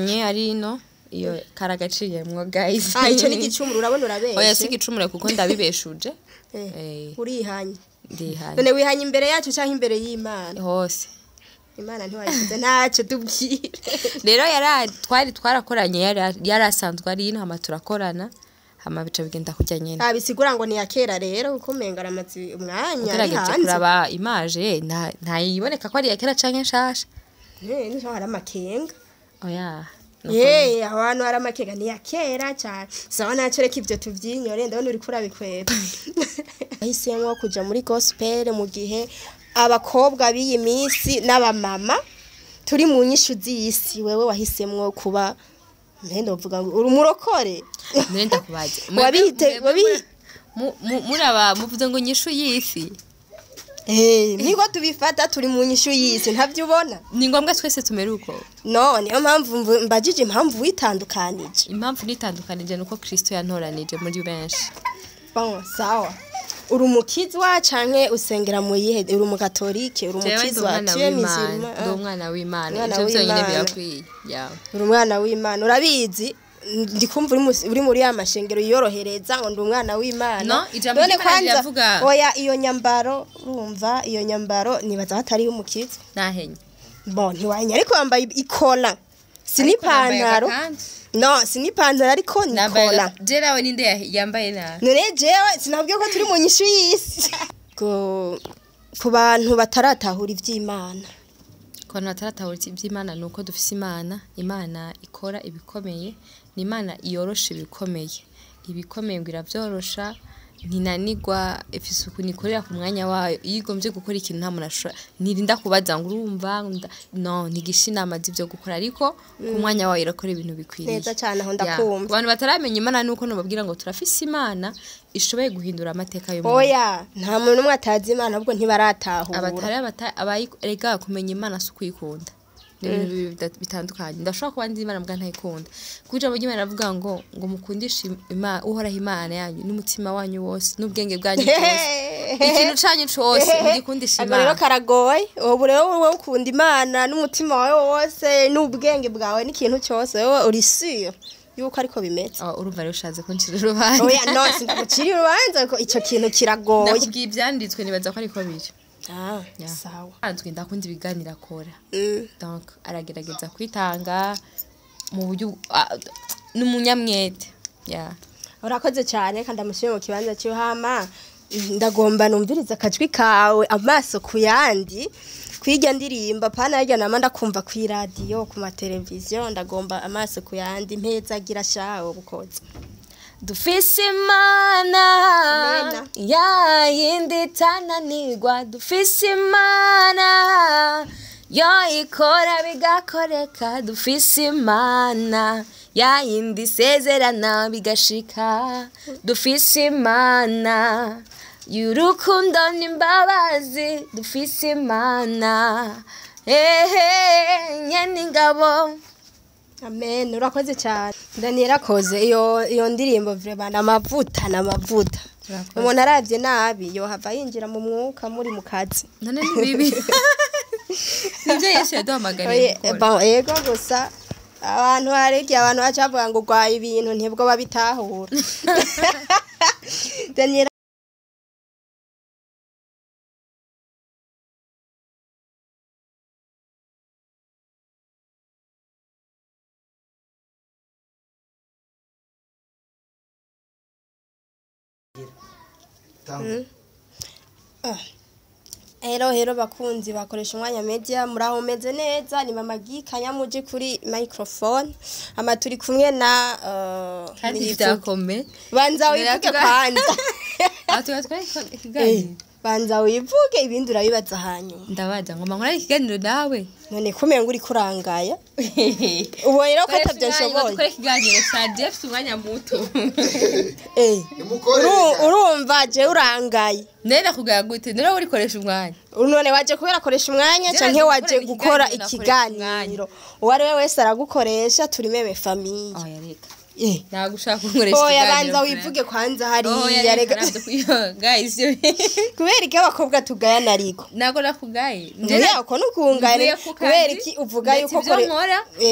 Nye arino iyo karagaciyemwo guys. Ico ni igicumuro urabona urabeshe. Oya si igicumuro kuko ndabibeshuje. Urihanye. Ndihanye. None wihanye imbere yacu canke imbere y'Imana? Hose. Imana ntiwayivuze ntaco tubwire. Rero twarakoranye yarasanzwe ari ino hama turakorana. Hama bica bigenda kujya nyene. Bisigura ngo ni yakera rero uko menga aramazi umwanya ari hanze. Kuraba image ntayiboneka ko ari yakera canke nshasha. Niho hari amakenga. Oya. Abantu hari amakenga ni yakera cyane. Sawa nacereka ivyo tuvyinyore ndabona uri kurabikweba. Ahisemwo kuja muri gospel mu gihe abakobwa biyi misi n'abamama turi mu nyishu z'isi wewe wahisemwo kuba ntendo vuga uri umurokore. Nenda kubaje. Wabite muraba muvuze ngo nyishu y'isi. Niko tubifata turi mu nyishu y'isi ntavyo ubona. Ni ngombwa twese tumeruko. No, niyo mpamvu mbajije impamvu witandukanije. Impamvu nitandukanije nuko Kristo yantoranije muri benshi. Bon, sawa. Uri umukizwa canke usengera mu yihe? Uri umukatolike, uri umukizwa, ciye mizima. Ndi umwana w'Imana. Ivyo byonyine birakwiye. Uri umwana w'Imana. Urabizi? Ndikumva uri muri ya mashengero yorohereza ngo ndi umwana w'Imana. No, ijambo ryavuga. Oya iyo nyambaro urumva iyo nyambaro nibaza hatari umukiza. Nahenye. Bon, ntiwanya ariko yambaye ikola. Sinipantaro. No, sinipantaro ariko ni kola. Jera we ninde yambaye na. None jewe sinabwiye ko turi mu nyishu y'isi. Ku bantu bataratahura ivy'Imana. Ko bataratahura ivy'Imana nuko dufise Imana ikora ibikomeye. Ni Imana iyorosha ibikomeye. Ibikomeye ngo iravyorosha ntinanigwa ifise ukunikorera ku mwanya wayo. Iyigombye gukora ikintu nta munashura. Nirinda kubaza ngo urumva no ntigishinama z'ivyo gukora ariko ku mwanya wayo irakora ibintu bikwiriye. Neza cyane aho ndakumva. Abantu bataramenya Imana nuko no babwira ngo turafise Imana ishoboye guhindura amateka yo mu. Oya, nta muntu umwe atazi Imana ahubwo ntibaratahura. Abayirega kumenya Imana sukuyikunda. Bitandukanye ndashobora kuba ndi Imana mbwa ntayikunda kuja mu Imana avuga ngo mukundishe Imana uhoraho Imana yanyu n'umutima wanyu wose n'ubwenge bwanyu bwose ikintu canyu cose mugikundisha Imana. Rero karagoye ubu rero wowe ukunda Imana n'umutima wawe wose n'ubwenge bwawe n'ikintu cyose wowe uri sûr yuko ariko bimeze. Urumva rero ushaze ko ncira urubanza. Oya no sindagucira urubanza ko ico kintu kiragoye. Ndakubwiye ivyanditswe nibaza ko ariko biri. Sawa. Anzwe ndakunda ibiganiro akora. Donc aragerageza kwitanga mu buryo n'umunyamwete. Urakoze cyane kandi amushimye mu kibanza cyo hama ndagomba numviriza akajwi kawe amaso kuyandi kwiga ndirimba pana yarya namanda kumva ku radio ku ma televiziyo ndagomba amaso kuyandi mpeza gira shawo bukoze. Dufise Imana ya yindi tananirwa dufise Imana yo ikora bigakoreka dufise Imana ya yindi sezerana bigashika dufise Imana y'urukundo n'imbabazi dufise Imana nyene ngabo. Amen, urakoze cyane. Daniela koze iyo ndirimbo vraiment namavuta. Umuntu aravye nabi yo hava yinjira mu mwuka muri mu kazi. None ni bibi. Nivyo Yesu yaduhamagariye gukora. Yego gusa abantu bacavuga ngo gwaye ibintu ntibwo babitahura. Daniela Hero bakunzi bakoresha umwanya media muraho meze neza ni mama Gikanya muje kuri microphone ama turi kumwe na kandi byakome banza wivuge kwanza atwatwaye ikiganiro banza wivuge ibindi urabibaza hanyuma ndabaza ngo nkora ikiganiro nawe none kumenga uri kurangaya ubu rero ko atabyashoboye gukora ikiganiro Sandy afite umwanya muto urumva je urangaye nera kugaya gute nera uri koresha umwanya none waje kubera koresha umwanya canke waje gukora ikiganiro uwari we wese aragukoresha turi meme famille. Oya reka nagushaka kunkoresha oya banza wivuge kwanza hariya rega guys kubera iki abakobwa tugayana ariko nago nakugaye nje uko nukungane kubera iki uvuga yuko kore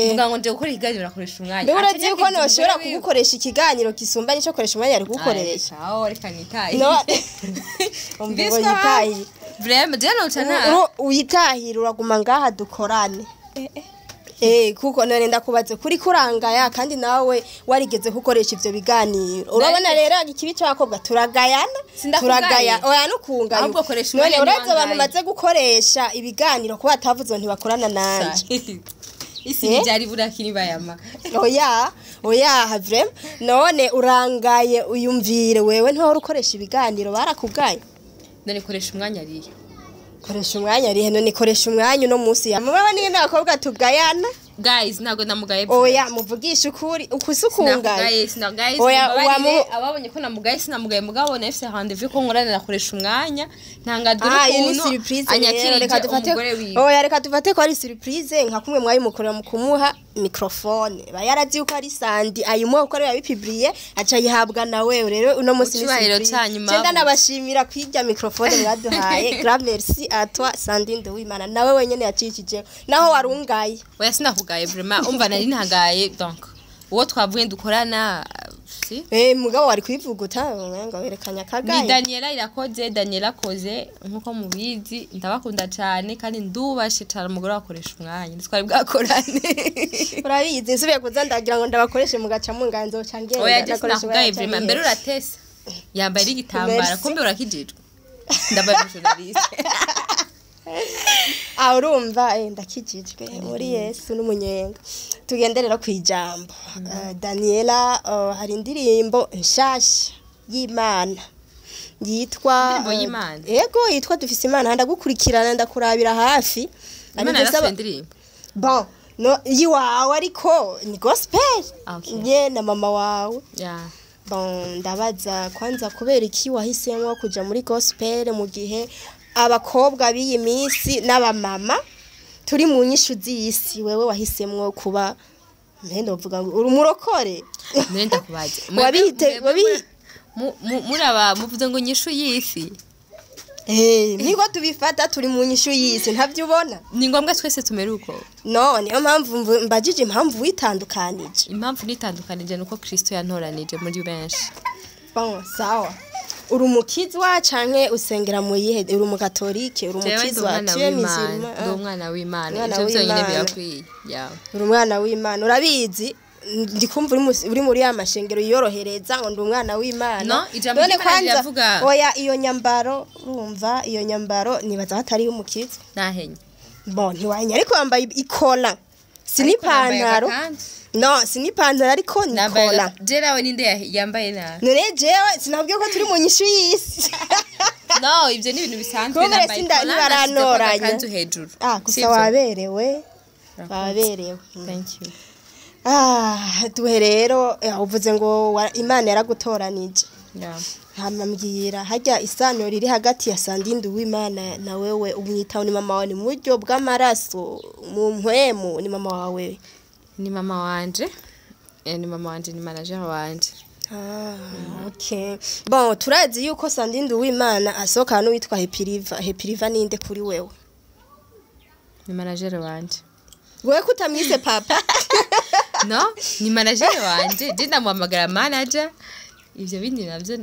vuga ngo nje gukora ikiganiro nakoresha umwanya mbere urazi yuko noshobora kugukoresha ikiganiro kisumba nico koresha umwanya ari kugukoresha aho reka nitaye no umbigo yitaye vraiment je no chana uyitahira uraguma ngaha dukorane kuko none ndakubaze kuri kurangaya kandi nawe warigeze gukoresha ivyo biganiro urabona rero ikibi cy'abakobwa turagayana oya nukunga none uraza abantu maze gukoresha ibiganiro ko batavuze ntibakorana nanje isi byari burakiri bayama oya vraiment none urangaye uyumvire wewe nto ukoresha ibiganiro barakugaye none koresha umwanya ariye koresha umwanya arihe none koresha umwanya no munsi ya mubaba ni n'abakobwa tugayana guys nago namugaye oya muvugisha ukuri ukusukungaye oya ababonye ko namugaye sinamugaye mugabo na FC rendez-vous ko ngorana nakoresha umwanya ntangadura ukuntu anyakirika umugore wiwe oya reka dufate ko ari surprise nka kumwe mwayimukorera mu kumuha microphone bayarazi yuko ari Sandy ayumuha ko ari bipubliye aca yihabwa nawe rero uno munsi ni cyenda nabashimira kwirya microphone mwaduhaye grand merci à toi Sandy Nduwimana nawe wenyene yacikije naho warungaye oya sinakugaye vraiment umva nari ntagaye donc uwo twavuye dukorana si mugabo wari kwivuguta ngo werekanya kagaye ni Daniela koze nkuko mubizi ndabakunda cyane kandi ndubashe cyane umugore wakoresha umwanya twari bwakorane urabizi subiye kuza ndagira ngo ndabakoreshe mugaca mu nganzo cange ndakoresha vraiment mbere uratese yambaye igitambara kumbe urakijijwe ndabaye journaliste urumva ndakijijwe muri Yesu n'umunyenga tugenderera kwijambo Daniela hari indirimbo nshasha y'Imana yitwa yego yitwa dufise Imana ndagukurikirana ndakurabira hafi bon no yiwawe ariko ni gospel nye na mama wawe bon ndabaza kwanza kubera iki wahisemo kuja muri gospel mu gihe abakobwa biyi minsi n'abamama turi mu nyishu z'isi wewe wahisemwe kuba mpendo vuga ngo urumurokore nenda kubaje wabihite muraba muvuze ngo nyishu y'isi niko tubifata turi mu nyishu y'isi ntavyo ubona ni ngombwa twese tumere uko no niyo mpamvu mbajije impamvu witandukanije impamvu nitandukanije nuko Kristo yantoranije muri benshi bon sawa uri umukizwa canke usengera mu yihe uri umukatolike uri umukizwa ndi umwana w'Imana ivyo byonyine birakwiye uri umwana w'Imana urabizi ndikumva uri muri ya mashengero yorohereza ngo ndi umwana w'Imana none kwanza oya iyo nyambaro urumva iyo nyambaro nibaza hatari umukiza nahenye bon ntiwanya ariko wambaye ikola sinipantaro no sinipantaro ariko nikola jerawe ninde yambaye na none jewe sinabwiye ko turi mu nyishu y'isi no ivyo ni ibintu bisanzwe nambaye ikola kanzu hejuru gusa waberewe thank you tuhe rero uvuze ngo Imana yaragutoranije hamambwira hajya isano riri hagati ya Sandy Nduwimana na wewe umwitaho ni mama wawe ni muryo bw'amaraso mu mpwemu ni mama wawe ni mama wanje ni manager wanje okay bon turazi yuko Sandy Nduwimana asoka no witwa Hepiriva ninde kuri wewe ni manager wanje wewe kutamwise papa no ni manager wanje je ndamuhamagara manager ivyo bindi navyo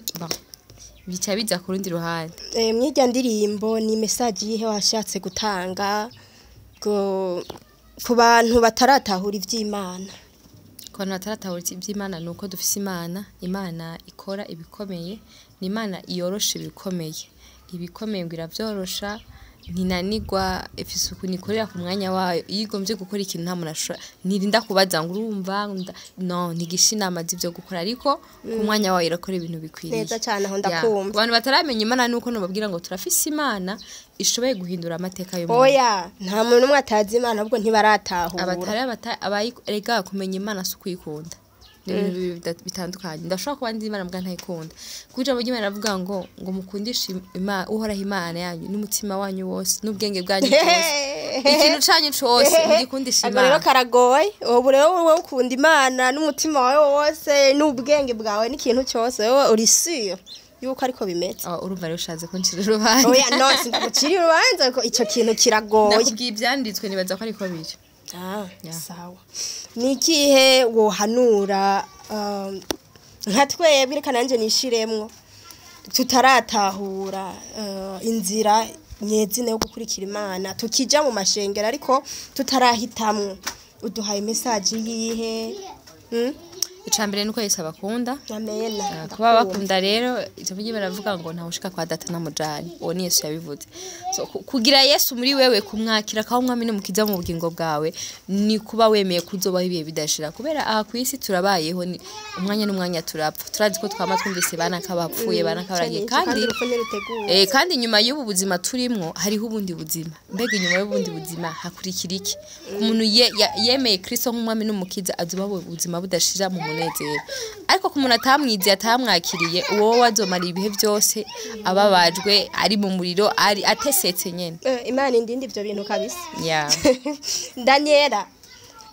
bica biza ku rundi ruhande mwirya ndirimbo ni message yihe washatse gutanga ku bantu bataratahura ivy'Imana ku bantu bataratahura ivy'Imana nuko dufise Imana ikora ibikomeye ni Imana iyorosha ibikomeye ngo iravyorosha ntinanigwa ifise ukunikorera ku mwanya wayo yigombye gukora ikintu nta munashura nirinda kubaza ngo urumva no ntigishinama z'ivyo gukora ariko ku mwanya wayo irakora ibintu bikwiriye neza cyane aho ndakumva abantu bataramenya Imana nuko no babwira ngo turafise Imana ishoboye guhindura amateka yo oya nta muntu umwe atazi Imana ahubwo ntibaratahura abayirega kumenya Imana sukuyikunda n'ibintu bitandukanye ndashobora kuba ndi Imana mbwa ntayikunda kuja mu Imana avuga ngo mukundishe Imana uhoraho Imana yanyu n'umutima wanyu wose n'ubwenge bwanyu bwose ikintu canyu cose mugikundisha Imana rero karagoye ubu rero wowe ukunda Imana n'umutima wawe wose n'ubwenge bwawe n'ikintu cyose wowe uri sûr yuko ariko bimeze urumva rero ushaze ko ncira urubanza oya no sindagucira urubanza ko ico kintu kiragoye nakubwiye ivyanditswe nibaza ko ariko biri sawa nikihe wohanura nka twebwe reka nanje nishiremwo tutaratahura inzira nyezine yo gukurikira Imana tukija mu mashengero ariko tutarahitamwe uduhaye message yihe icambere nuko Yesu abakunda amena kuba bakunda rero ijambo baravuga ngo ntawe ushika kwa data na mujani uwo ni Yesu yabivuze so kugira Yesu muri wewe kumwakira kaho umwami n'umukiza mu bugingo bwawe ni kuba wemeye kuzobaho ibihe bidashira kubera aha kwisi turabayeho umwanya n'umwanya turapfa turazi ko twama twumvise bana kabapfuye bana kabaragiye kandi nyuma y'ubu buzima turimwo hariho ubundi buzima mbega inyuma y'ubundi buzima hakurikira iki umuntu yemeye Kristo nk'umwami n'umukiza azubaho ubuzima budashira mu munezero ariko ku muntu atamwiziye atamwakiriye uwo wazomara ibihe byose ababajwe ari mu muriro ari atesetse nyene Imana indindi ivyo bintu kabisa Daniela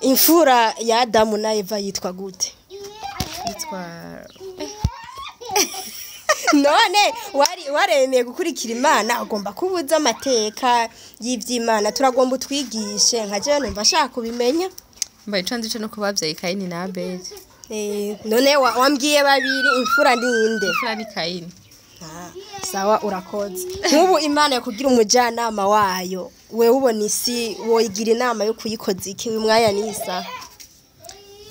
imfura ya Adamu na Eva yitwa gute none waremeye gukurikira Imana ugomba kubuza amateka y'ivy'Imana turagomba utwigishe nka je numva shaka kubimenya mbaye candice no kubavyaye Kayini na Abeli none wambwiye babiri imfura ndinde imfura ni Kayini sawa urakoze nk'ubu Imana yakugira umujanama wayo we ubona isi woyigira inama yo kuyikoza iki mwanya nisa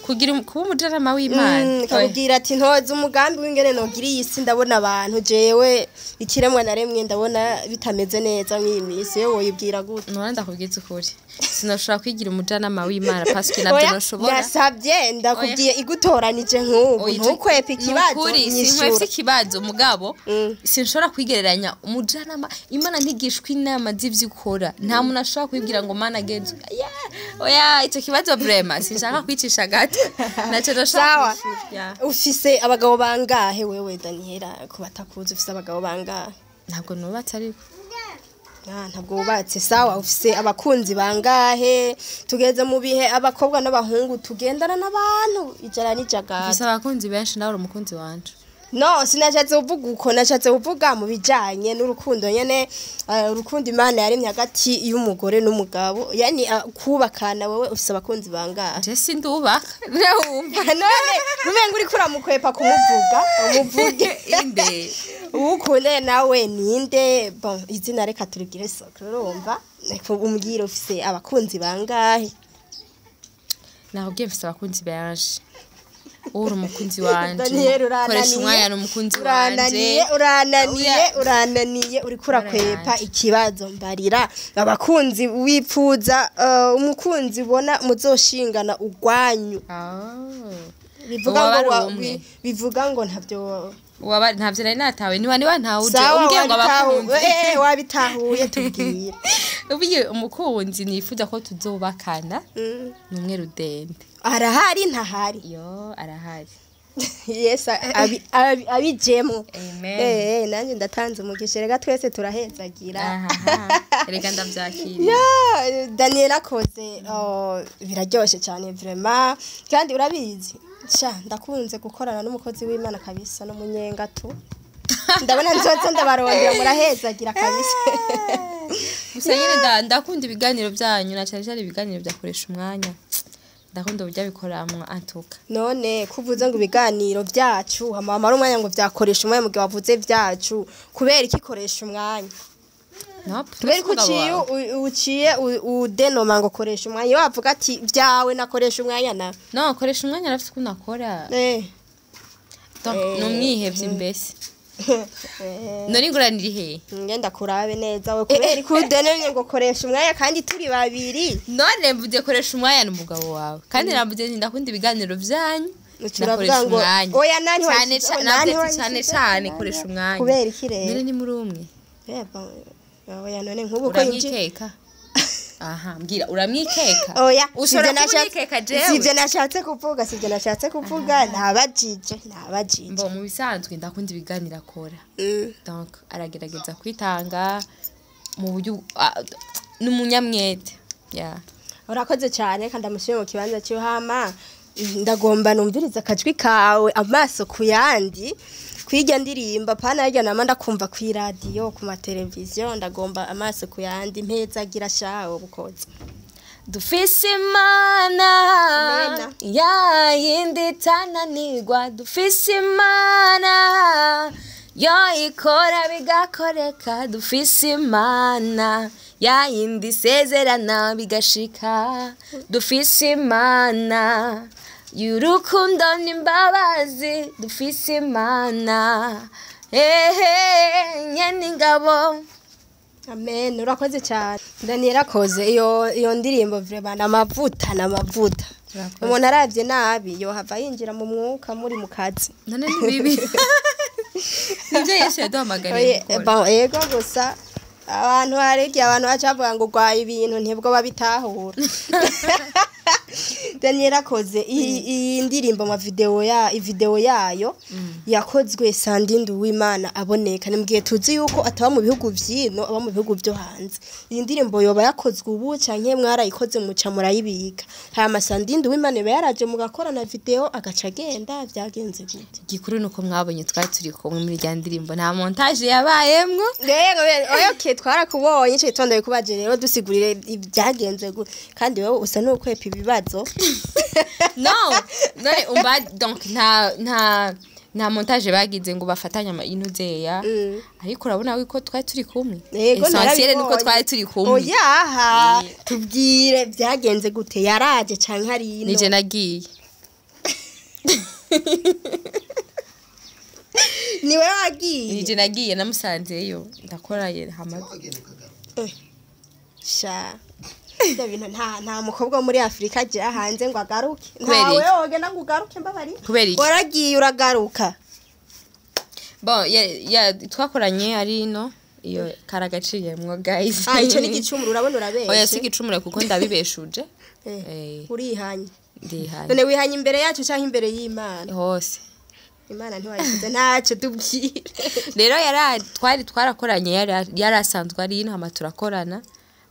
kugira kuba umujanama w'Imana kabugira ati ntoze umugambi w'ingene nogira iyi si ndabona abantu jewe ikiremwa naremwe ndabona bitameze neza nk'iyi misi yo woyibwira gute none ndakubwiza ukuri sinashobora kwigira umujanama w'Imana parce que nabyo noshobora yasabye ndakubwiye igutoranije nk'ubu ntukwepe ikibazo sinkwepfe ikibazo mugabo sinshobora kwigereranya umujanama Imana ntigishwa inama z'ivyukora nta muntu ashobora kwibwira ngo Mana genzo oya icyo kibazo vraiment sinshaka kwicisha gato naco sawa ufise abagabo bangahe wewe Daniela ko batakuzi ufise abagabo bangahe ntabwo nubatse ariko ntabwo wubatse sawa ufise abakunzi bangahe tugeze mu bihe abakobwa n'abahungu tugendana n'abantu ijana n'ijagara ufise abakunzi benshi nawe umukunzi wanje no sinashatse uvuga uko nashatse uvuga mu bijanye n'urukundo nyene urukundo Imana yaremye hagati y'umugore n'umugabo yani kubakana wewe ufise abakunzi bangahe je sindubaka wumva none rumenga uri kuramukwepa kumuvuga umuvuge inde ukune nawe ninde bon izina reka turigire sokro urumva umbwira ufise abakunzi bangahe naho mfise abakunzi benshi uri umukunzi wanje koresha umwanya n'umukunzi wanje urananiye uri kurakwepa ikibazo mbarira abakunzi wipfuza umukunzi ubona muzoshingana ugwanyu bivuga ngo ntavyo ntavyo nari natawe niba ntawuje umbwiye ngo abakunzi wabitahuye tubwire ubiye umukunzi nifuza ko tuzobakana numwe rudende arahari ntahari yo arahari yes abijemo nanje ndatanze umugisha rega twese turahezagira rega ndavyakira Daniela koze biraryoshe cyane vraiment kandi urabizi ndakunze gukorana n'umukozi w'Imana kabisa no munyengatu ndabona nzoze ndabarondera murahezagira kabisa gusa nyine ndakunda ibiganiro byanyu na cyane ibiganiro byakoresha umwanya ndakunda burya bikoramwa antuka none kuvuze ngo ibiganiro byacu amama ari umwanya ngo byakoresha umwanya mugihe wavuze byacu kubera ikikoresha umwanya kubera ko uciye udenoma ngo koresha umwanya iyo wavuga ati byawe nakoresha umwanya no koresha umwanya rafite ko nakora numwihevye mbese none nguranira he ngenda kurabe neza we kubera ko udeneye ngo koresha umwanya kandi turi babiri none mvuze koresha umwanya n'umugabo wawe kandi namvuze ndakunda ibiganiro byanyu nakoresha umwanya oya nani cyane koresha umwanya kubera iki rero none ni muri umwe oya none nkubu ko uranyikeka aha mbwira uramwikeka oya ushobora kumwikeka jewe sivyo nashatse kuvuga ntabajije mbo mu bisanzwe ndakunda ibiganira akora donc aragerageza kwitanga mu buryo n'umunyamwete ya urakoze cyane kandi amushimye mu kibanza cyo hama ndagomba numviriza akajwi kawe amaso kuyandi kwiga ndirimba pana yarya nama ndakumva ku radio ku ma televiziyo ndagomba amaso kuyandi mpezagira shawo bukoze dufise imana ya yindi tananirwa dufise imana yo ikora bigakoreka dufise imana ya yindi sezerana bigashika dufise imana y'urukundo n'imbabazi dufise imana nyene ingabo. Amen urakoze cyane ndanirakoze iyo ndirimbo vraiment namavuta umuntu aravye nabi yo hava yinjira mu mwuka muri mu kazi none ni bibi nivyo Yesu yaduhamagariye gukora yego gusa abantu bacavuga ngo gwaye ibintu ntibwo babitahura Ndanirakoze iyi ndirimbo ma video yayo yakozwe SANDY NDUWIMANA aboneka nimbwiye tuzi yuko ataba mu bihugu vyino aba mu bihugu byo hanze iyi ndirimbo yoba yakozwe ubu canke mwarayikoze muca murayibika hama SANDY NDUWIMANA yaraje mugakorana video agaca agenda byagenze gute gikuru nuko mwabonye twari turi kumwe muri rya ndirimbo nta montage yabayemwo okay twarakubonye cyo itonde kubaje rero dusigurire ibyagenze gute kandi wewe usa no kwepa ibibazo none umba donc nta montage bagize ngo bafatanye inuzeya ariko urabona wiko twari turi kumwe essentiel nuko twari turi kumwe oyaha tubwire byagenze gute yaraje canke hari ino nije nagiye niwe wagiye nije nagiye namusanzeyo ndakoraye hama sha Davino nta mukobwa muri Afrika agira hanze ngo agaruke ntawe ogenda ngo ugaruke mbabari waragiye uragaruka bon twakoranye ari no iyo karagaciye mwo guys ico ni gicumuro urabona urabeshe oya si gicumuro kuko ndabibeshuje urihanye ndihanye none wihanye imbere yacu cyangwa imbere y'Imana hose Imana ntiwayivuze ntacyo tubwire rero twarakoranye yarasanzwe ari ino hama turakorana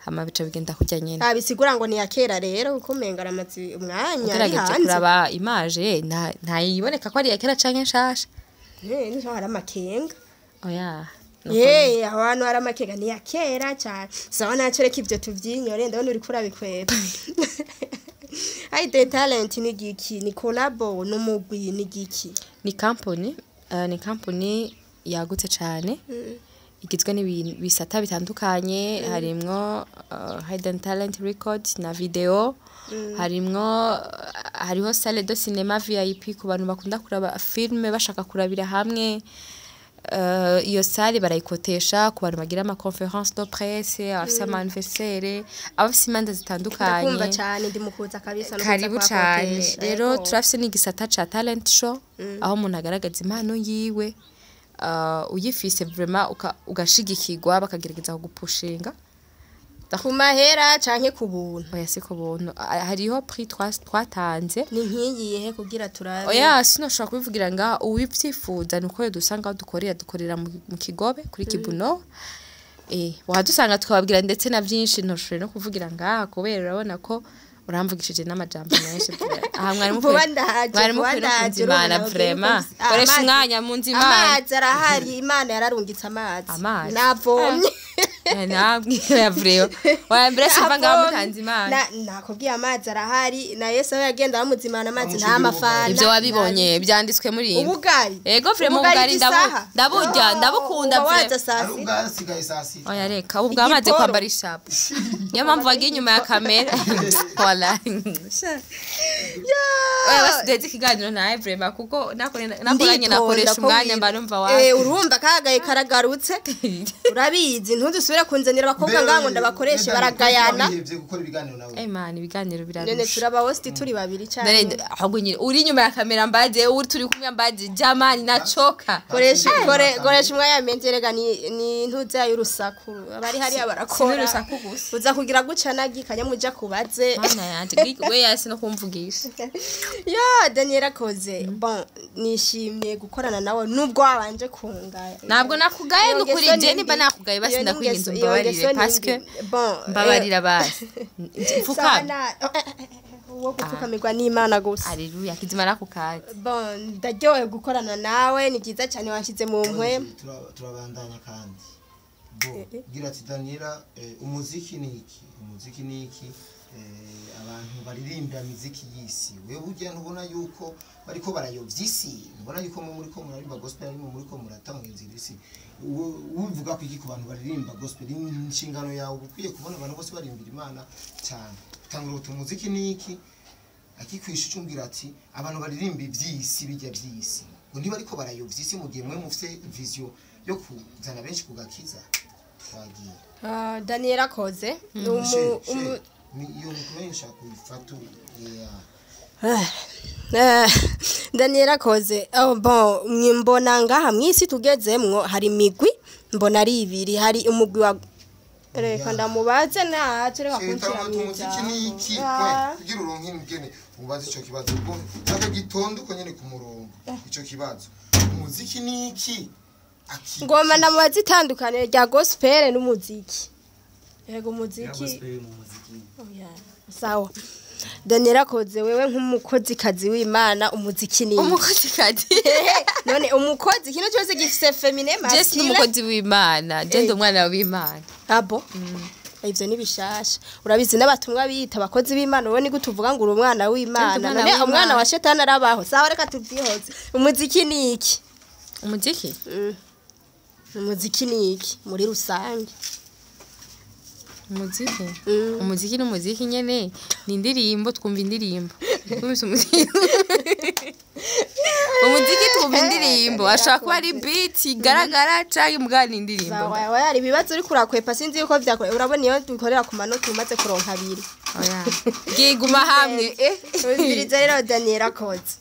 hama bica bigenda kujya nyene bisigura ngo ni yakera rero uko mengara amazi umwanya ari hanze kuraba image ntayiboneka ko ari yakera canke nshasha niho hari amakenga oya abantu hari amakenga ni yakera cyane sawa nacereka ivyo tuvyinyore ndabona uri kurabikweba The talent ni giki ni collabo n'umugwi ni giki ni company yagutse cyane igizwe n'ibintu bisata bitandukanye harimwo Hidden Talent Records na video hariho salle de cinéma VIP ku bantu bakunda kuraba filme bashaka kurabira hamwe iyo salle barayikotesha ku bantu bagira ama conference de presse afisa anniversaire abafisa imanza zitandukanye ndakumva cyane ndimukuza kabisa no karibu cyane rero turafise n'igisata ca talent show aho umuntu agaragaza impano yiwe uyifise vraiment ugashigikirwa bakagerageza kugupushinga ku mahera canke ku buntu oya si ku buntu hariho prix twatanze ni nkiyihe kugira turabe oya sinoshobora kubivugira nga uwivyifuza nuko dusanga dukorera mu Kigobe kuri Kibuno wadusanga twababwira ndetse na byinshi ntoshobora no kuvugira nga kubera urabona ko uramvugishije n'amajambo menshi aha mwari mukwiye Imana vraiment koresha umwanya mu nzimana amazi arahari Imana yararungitse amazi navomye nabwira vreo wambere siva ngaho mutanze Imana nakubwiye amazi arahari na Yesu yagenda bamuzimana amazi nta mafana ivyo wabibonye byanditswe muri ubugari ego vreo ubugari ndaburya ndabukunda vreo ubugari sigaye sasi oya reka ubwo amaze kwambara ishapo niyo mpamvu wagiye inyuma ya kamera wala basi ikiganiro nawe vraiment kuko nakoranye nakoresha umwanya mba numva wawe urumva kagaye karagarutse urabizi ntudusubire basubira kunzanira abakobwa ngango ndabakoreshe baragayana gukora ibiganiro nawe man ibiganiro birarusha nene turaba host turi babiri cyane ahubwo nyine uri inyuma ya kamera mbaje uri turi kumwe mbaje jamani nacoka koresha umwanya menterega ni ntuza y'urusaku abari hari abarakora urusaku gusa uza kugira gucana gikanya muja kubaze mana yanje we yasi no kumvugisha ya Daniela koze bon nishimye gukorana nawe nubwo wabanje kungaya ntabwo nakugaye nukuri je niba nakugaye basi ndakwirinze mbabarire parce que mbabarira basi mfuka wo gupfukamirwa n'Imana gusa haleluya kizimara kukaza bon ndaryoye gukorana nawe ni byiza cyane washize mu nkwe turabandanya kandi gira ati Daniela umuziki ni iki abantu baririmba muziki y'isi wewe ujya ntubona yuko bariko barayovya isi ubona yuko muri ko muraririmba gospel arimo muri ko muratanga inzira isi uvuga ko iki ku bantu baririmba gospel inshingano yawe ukwiye kubona abantu bose barimbira Imana cyane tangura umuziki ni iki akikwisha ucumbira ati abantu baririmba ivy'isi bijya vy'isi ngo niba ariko barayovya isi mu gihe mwe mufite vision yo kuzana benshi kugakiza twagiye Daniela koze iyo nikumenyesha kuifatu Daniela koze bon mwimbona ngaha mwisi tugezemwo hari migwi mbona ari ibiri hari umugwi wa reka ndamubaze na tureka kunshira umuziki ni iki kugira uronke imgene ubaze ico kibazo ubwo cyaka gitonduko nyene ku murongo ico kibazo umuziki ni iki ngoma ndamubaze itandukanye rya gospel n'umuziki yego umuziki sawa Daniela koze wewe nk'umukozi kazi w'Imana umuziki ni umukozi kazi none umukozi kino cyose gifise feminine masculine Jesse umukozi w'Imana je umwana w'Imana abo ivyo ni bishasha urabizi n'abatumwa bita abakozi b'Imana wowe ni gutuvuga ngo uri umwana w'Imana none umwana wa shetani arabaho sawa reka tuvyihoze umuziki ni iki umuziki ni iki muri rusange umuziki n'umuziki nyene ni indirimbo twumva indirimbo umuziki twumva indirimbo ashaka kuba ari beat igaragara cyangwa imbwana indirimbo sawa yari bibazo uri kurakwepa sinzi yuko vyakore urabona iyo dukorera ku manota umaze kuronka abiri oya giguma hamwe ubiriza rero Daniela koze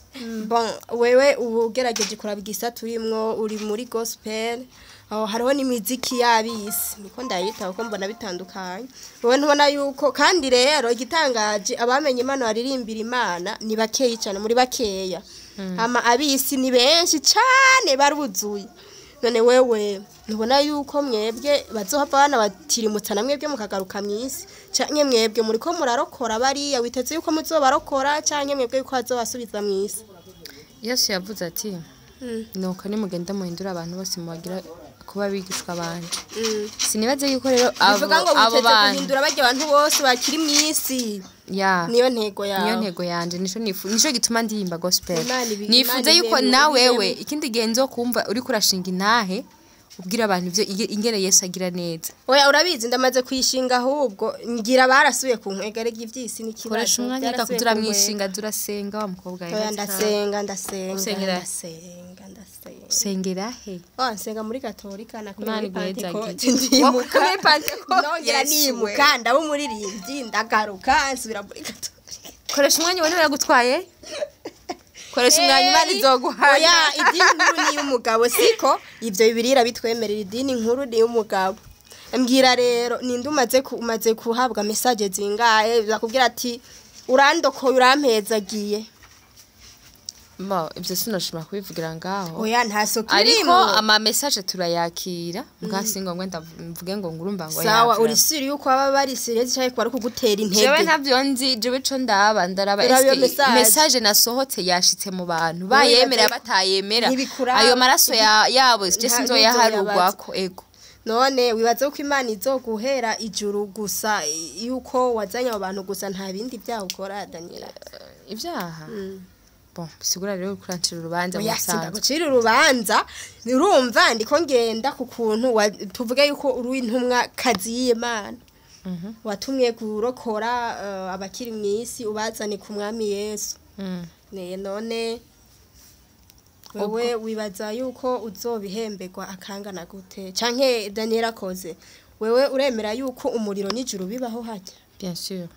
bon wewe ubugerageje kurabigisa turimwo uri muri gospel aho hariho n'imiziki yabisi niko ndayita uko mbona bitandukanye wowe ntubona yuko kandi rero igitangaje abamenye Imana baririmbira Imana ni bakeyi cyane muri bakeya ama abisi ni benshi cyane baruzuye none wewe ntubona yuko mwebwe bazohava bana batirimutsa namwebwe mukagaruka mwisi canke mwebwe muri ko murarokora bariya witeze yuko muzobarokora canke mwebwe yuko bazobasubiza mwisi Yesu yavuze ati nuko nimugenda muhindura abantu bose mubagira kuba bigishwa abandi sinibaze yuko rero abo bantu guhindura bajya abantu bose bakiri mwisi niyo ntego yanje nico gituma ndirimba gospel nifuze yuko nawewe ikindi genzo kumva uri kurashinga intahe ubwira abantu ivyo ingere Yesu agira neza oya urabizi ndamaze kwishinga ahubwo ngira barasuye ku nkwegere g'ivyisi n'ikibazo koresha umwanya akakutura mwishinga durasenga wa mukobwa oya ndasenga sengera he nsenga muri katolika na kuri pentecote muri pentecote nongera nimukanda wo muri rindi ndagaruka nsubira muri katolika koresha umwanya wone baragutwaye koresha umwanya Imana izoguhaye oya idini nkuru ni umugabo siko ivyo bibirira bitwemerera idini nkuru ni umugabo mbwira rero ninde umaze kuhabwa message zingaye bakubwira ati urandokoye urampezagiye ibyo sinashobora kubivugira ngaho oya ntasoko ariko ama message turayakira mbwasi ngombwa ndavuge ngo ngurumva ngo sawa uri siri yuko aba bari serious cyane kwari kugutera intege jewe ntavyo nzi jewe co ndaraba message nasohotse yashitse mu bantu bayemera batayemera ayo maraso yabo je sinzo yaharugwako ego none wibaze ko Imana izoguhera ijuru gusa yuko wazanye abantu gusa nta bindi byaho ukora Daniela ibyaha bon sigura rero kurancira urubanza mu Musanze gucira urubanza urumva ndiko ngenda ku kuntu tuvuge yuko uri intumwa kazi y'Imana watumwe kurokora abakiri mwisi ubazane ku mwami Yesu none wewe wibaza yuko uzobihemberwa akangana gute canke Daniela koze wewe uremera yuko umuriro n'ijuru bibaho hajya bien sûr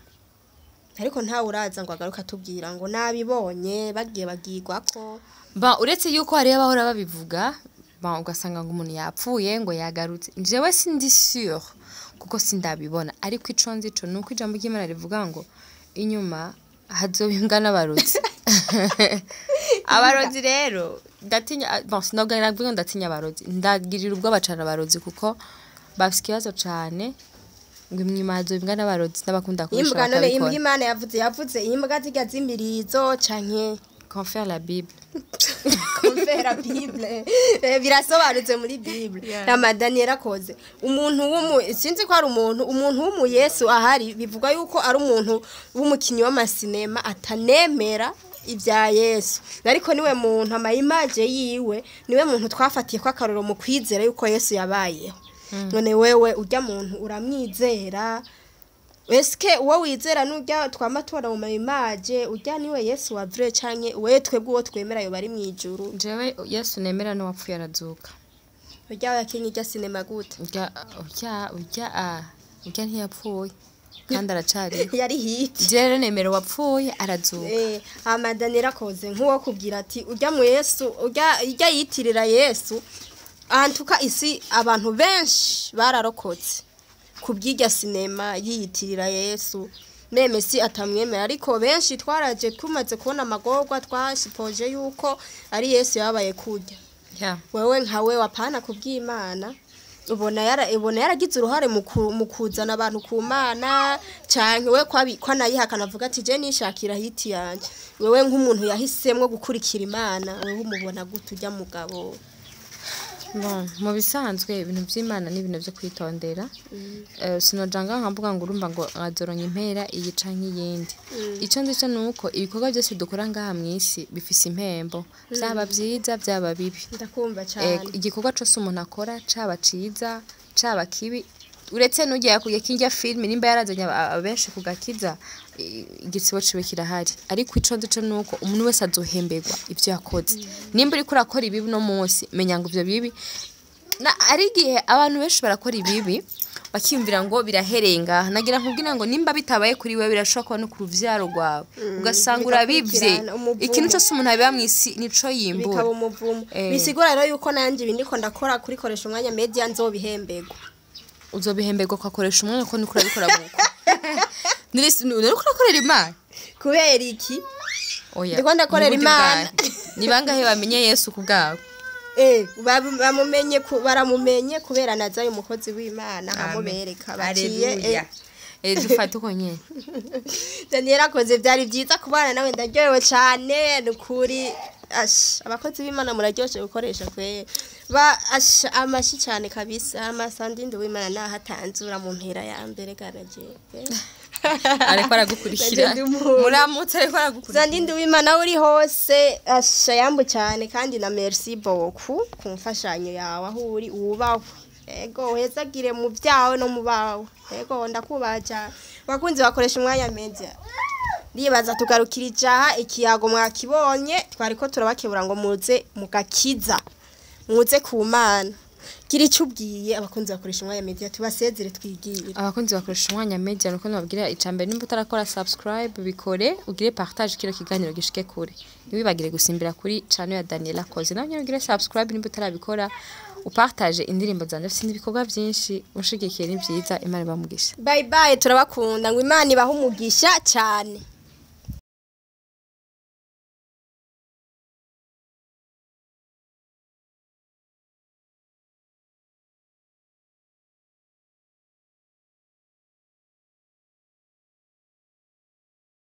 ariko ntawe uraza ngo agaruka atubwira ngo nabibonye bagiye bagirwako ba uretse yuko hari abahora babivuga ba ugasanga ngo umuntu yapfuye ngo yagarutse jewe sindi sûr kuko sindabibona ariko ico nzi ico nuko ijambo ry'Imana rivuga ngo inyuma hazobimbwa n'abarozi abarozi rero ndatinya bon sinogana bwo ndatinya abarozi ndagirira ubwo bacana abarozi kuko bafite ikibazo cane ngo inyuma hazobimbwa n'abarozi n'abakunda kurusha imbwa none imbwa Imana yavuze imbwa ziga zimirizo canke confère la Bible confère la Bible birasobanutse muri Bible Ramadani yarakoze umuntu sinzi ko ari umuntu w'umu Yesu ahari bivuga yuko ari umuntu w'umukinyi w'amasinema atanemera ibya Yesu ariko niwe muntu amayimaje yiwe niwe muntu twafatiye ko akaroro mu kwizera yuko Yesu yabayeho none wewe ujya muntu uramwizera eske uwo wizera nujya twamatora mu mayimaje ujya niwe Yesu wa vrai canke wewe twebwe uwo twemera yo bari mwijuru jewe Yesu nemera no wapfuye arazuka ujya yakinyi ujya sinema gute ujya ntiyapfuye kandi aracari yari hiti jere nemera wapfuye arazuka Amadani rakoze nkuwo kubwira ati ujya mu Yesu ujya yitirira Yesu antuka isi abantu benshi bararokotse kubyijya sinema yiyitirira Yesu meme si atamwemera ariko benshi twaraje tumaze kubona amagorwa twashipoje yuko ari Yesu yabaye kujya wewe nkawe wapana kubyimana ubona yaragize uruhare mu kuzana abantu ku Mana canke we kwa nayihakana avuga ati je nishakira hiti yanje wewe nk'umuntu yahisemwe gukurikira Imana wewe umubona gute ujya mugabo bon mu bisanzwe ibintu by'Imana ni ibintu byo kwitondera sinojanga nkambuga ngo urumva ngo azoronka impera iyi canke yindi ico ndico nuko ibikorwa byose dukora ngaha mwisi bifise impembo byaba byiza byaba bibi ndakumva cyane igikorwa cyose umuntu akora caba ciza caba kibi uretse nugiye kuye kinjya film nimba yarazanye abenshi kugakiza igisibo ciwe kirahari ariko ico ndico nuko umuntu wese azohemberwa ivyo yakoze nimba uri kurakora ibibi no munsi menya ngo ivyo bibi na ari gihe abantu benshi barakora ibibi bakiyumvira ngo biraherenga nagira nkubwira ngo nimba bitabaye kuri wewe birashobora kuba no ku ruvyaro rwawe ugasanga urabivye ikintu cyose umuntu abiba mwisi nico yimbura bikaba umuvumo bisigura rero yuko nanje ibindiko ndakora kuri koresha umwanya media nzobihemberwa uzobihemberwa kwakoresha umwanya ko nikura bikora buko nuriko urakorera Imana kubera iki oya ndiko ndakorera Imana ni bangahe bamenye Yesu kubgawe baramumenye kubera nazaye umukozi w'Imana amubereka baciye dufata uko nyene Daniel akoze byari byiza kubana nawe ndaryohewe cyane nukuri abakozi b'Imana muraryoshe gukoresha kwe amashi cyane kabisa SANDY NDUWIMANA nahatanzura mu mpera ya mbere garaje ariko aragukurikira muramutse ariko aragukurikira SANDY NDUWIMANA uri hose yambu cyane kandi na merci beaucoup kumfashanyo yawe aho uri ubaho ego hezagire mu byawe no mu bawe ego ndakubaja bakunzi bakoresha umwanya media ribaza tugarukira ijaha ikiyago mwakibonye twariko turabakebura ngo muze mugakiza muze ku Mana gira icyo ubwiye abakunzi bakoresha umwanya media tubasezere twigire abakunzi bakoresha umwanya media nuko nababwira icambere nimba utarakora subscribe bikore ugire partage kino kiganiro gishike kure nibibagire gusimbira kuri channel ya Daniela Koze nabyo ugire subscribe nimba utarabikora upartage indirimbo zanje sindi bikorwa byinshi ushigikiye ni byiza Imana ibamugisha bye bye turabakunda ngo Imana ibaha umugisha cyane